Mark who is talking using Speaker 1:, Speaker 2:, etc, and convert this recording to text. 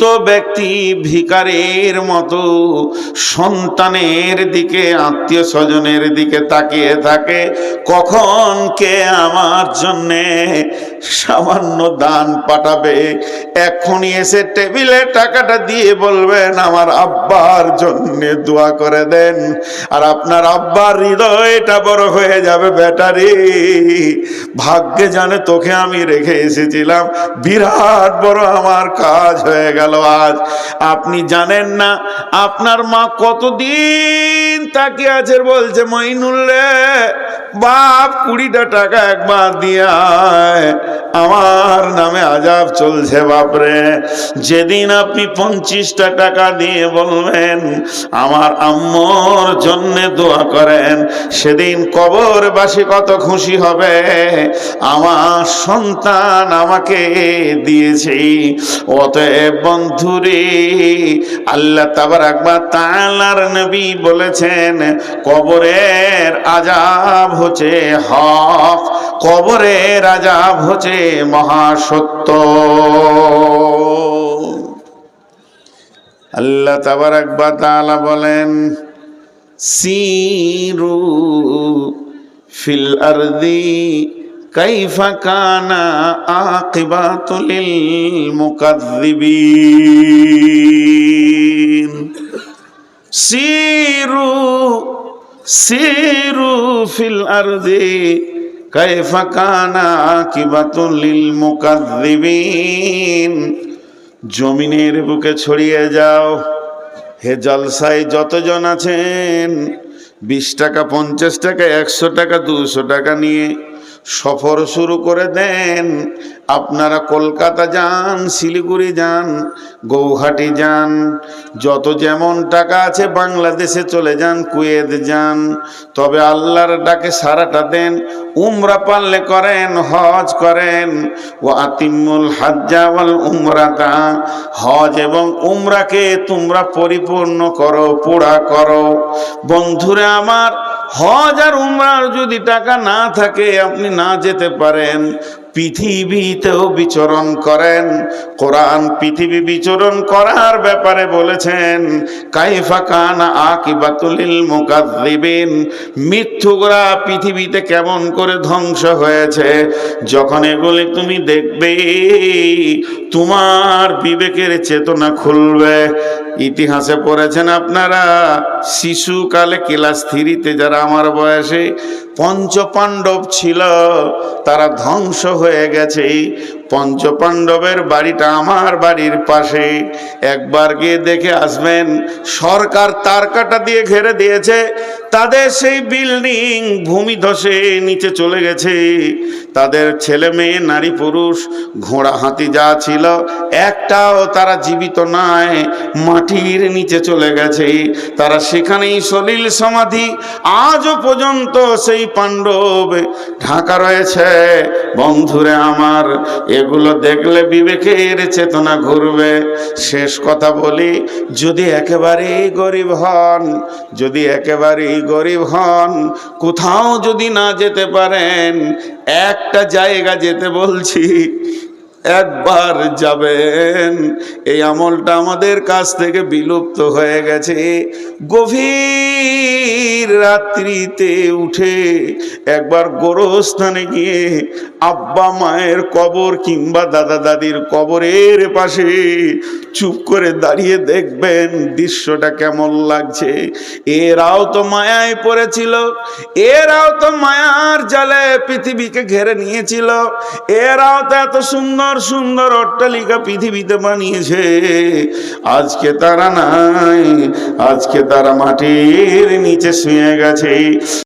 Speaker 1: তো ব্যক্তি ভিখারির মতো সন্তানের দিকে, আত্মীয় স্বজনের দিকে তাকিয়ে থাকে, কখন কে আমার জন্যে সামান্য দান পাঠাবে। এখনই এসে টেবিলে টাকাটা দিয়ে বলবেন আমার আব্বার জন্যে দোয়া করে দেন, আর আপনার আব্বার হৃদয়টা বড় হয়ে যাবে, বেটারে ভাগ্যে জানে তোকে আমি রেখে এসেছিলাম, বিরাট বড় আমার কাজ হয়ে গেল আজ। আপনি জানেন না আপনার মা কতদিন তাকিয়ে আছে, বলছে মইনুল রে বাপ 20টা টাকা একবার দিয়ে আয়, আমার নামে আজাব চলছে বাপরে। যেদিন আপনি 25টা টাকা দিয়ে বলবেন আমার আম্মুর জন্য দোয়া করেন, সেদিন কবরবাসী কত খুশি হবে, আমার সন্তান আমাকে দিয়েছে। অতএব বন্ধুরে, আল্লাহ তাবারাক ওয়া তাআলার নবী বলেছেন কবরের আযাব হচ্ছে হক, কবরের আযাব হচ্ছে মহাসত্য। আল্লাহ তাবারাক ওয়া তাআলা বলেন সিরু ফিল আরদি কাইফা কানা আকিবাতুল মুকাযযিবিন। সিরু ফিল আরদি কাইফা কানা আকিবাতুল মুকাযযিবিন। জমিনের বুকে ছড়িয়ে যাও, হে জলসায় যতজন আছেন, 20 টাকা 50 টাকা 100 টাকা 200 টাকা নিয়ে সফর শুরু করে দেন। আপনারা কলকাতা যান, শিলিগুড়ি যান, গৌহাটি যান, যত যেমন টাকা আছে বাংলাদেশে চলে যান, কুয়েত যান, তবে আল্লাহর ডাকে সারাটা দেন। উমরা পারলে করেন, হজ করেন। ও আতিমুল হাজ্জা ওয়াল উমরাতা, হজ এবং উমরাকে তোমরা পরিপূর্ণ করো, পুরা করো। বন্ধুরা আমার, হজ আর উমরার যদি টাকা না থাকে, আপনি না যেতে পারেন, পৃথিবীতেও বিচরণ করেন। কোরআন পৃথিবী বিচরণ করার ব্যাপারে বলেছেন কাইফা কানা আকিবাতুল মুকাযযিবিন, মিথ্যুকরা পৃথিবীতে কেমন করে ধ্বংস হয়েছে। যখন এগুলি তুমি দেখবে, তোমার বিবেকের চেতনা খুলবে। ইতিহাসে পড়েছেন আপনারা, শিশুকালে ক্লাস 3-তে যারা আমার বয়সে, পঞ্চপাণ্ডব ছিল, তারা ধ্বংস হয়ে গেছে। পঞ্চপাণ্ডবের বাড়িটা আমার বাড়ির পাশে, একবার গিয়ে দেখে আসবেন। সরকার তার কাটা দিয়ে ঘিরে দিয়েছে, তাদের সেই বিল্ডিং ভূমিধসে নিচে চলে গেছে। তাদের ছেলে মেয়ে, নারী পুরুষ, ঘোড়া হাতি যা ছিল, একটাও তারা জীবিত নয়, মাটির নিচে চলে গেছে। তারা সেখানেই সলিল সমাধি, আজও পর্যন্ত সেই পাণ্ডব ঢাকা রয়েছে। বন্ধুরে আমার, এগুলো দেখলে বিবেকের চেতনা ঘুরবে। শেষ কথা বলি, যদি একেবারেই গরিব হন, যদি একেবারেই গরিব হন, কোথাও যদি না যেতে পারেন, একটা জায়গা যেতে বলছি, একবার যাবেন। এই আমলটা আমাদের কাছ থেকে বিলুপ্ত হয়ে গেছে। গভীর রাত্রিতে উঠে একবার গোরস্থানে গিয়ে আব্বা মায়ের কবর কিংবা দাদা দাদির কবরের পাশে চুপ করে দাঁড়িয়ে দেখবেন দৃশ্যটা কেমন লাগছে। এরাও তো মায়ায় পড়েছিল, এরাও তো মায়ার জালে পৃথিবীকে ঘিরে নিয়েছিল, এরাও তো এত সুন্দর সুন্দর অট্টালিকা পৃথিবীতে বানিয়েছে। আজকে তারা নাই, আজকে তারা মাটির নিচে শুয়ে গেছে।